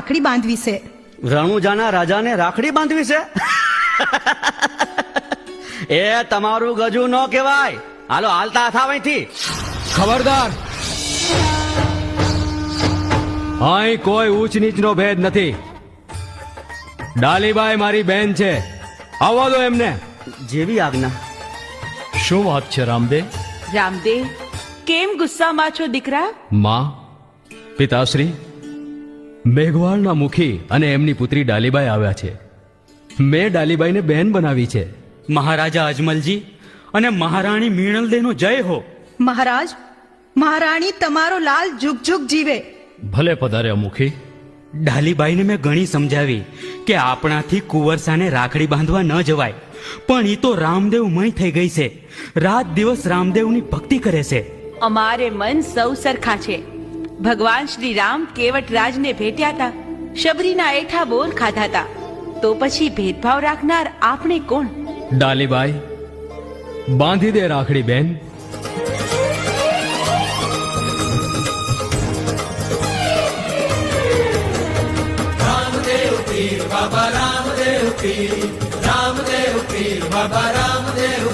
રાખડી બાંધવી છે. રણુજાના રાજાને રાખડી બાંધવી છે? એ તમારું ગજુ ન કહેવાય. હાલો હાલતા થાવ અહીંથી. ખબરદાર, અહીં કોઈ ઊંચ નીચનો ભેદ નથી. ડાલીબાઈ મારી બેન છે, આવવા દો એમને. જેવી આજ્ઞા. શું વાત છે રામદેવ? રામદેવ, કેમ ગુસ્સામાં છો દીકરા? માં, પિતાશ્રી, મેઘવાળના મુખી અને એમની પુત્રી ડાલીબાઈ આવ્યા છે. મેં ડાલીબાઈને બેન બનાવી છે. મહારાજા અજમલજી અને મહારાણી મીણલદેનો જય હો. મહારાજ, મહારાણી તમારો લાલ જુગ જુગ જીવે. ભલે પધાર્યા મુખી. ડાલીબાઈને મેં ઘણી સમજાવી કે આપણાથી કુંવરસાને રાખડી બાંધવા ન જવાય, પણ ઈ તો રામદેવમય થઈ ગઈ છે. રાત દિવસ રામદેવની ભક્તિ કરે છે. અમારે મન સૌ સરખા છે. ભગવાન શ્રી રામ કેવટરાજને ભેટ્યા હતા, શબરીના એઠા બોર ખાધા હતા, તો પછી ભેદભાવ રાખનાર આપણે કોણ? ડાલીબાઈ, બાંધી દે રાખડી બેન. રામદેવ પીર બાબા રામદેવ પીર, રામદેવ પીર બાબા રામદેવ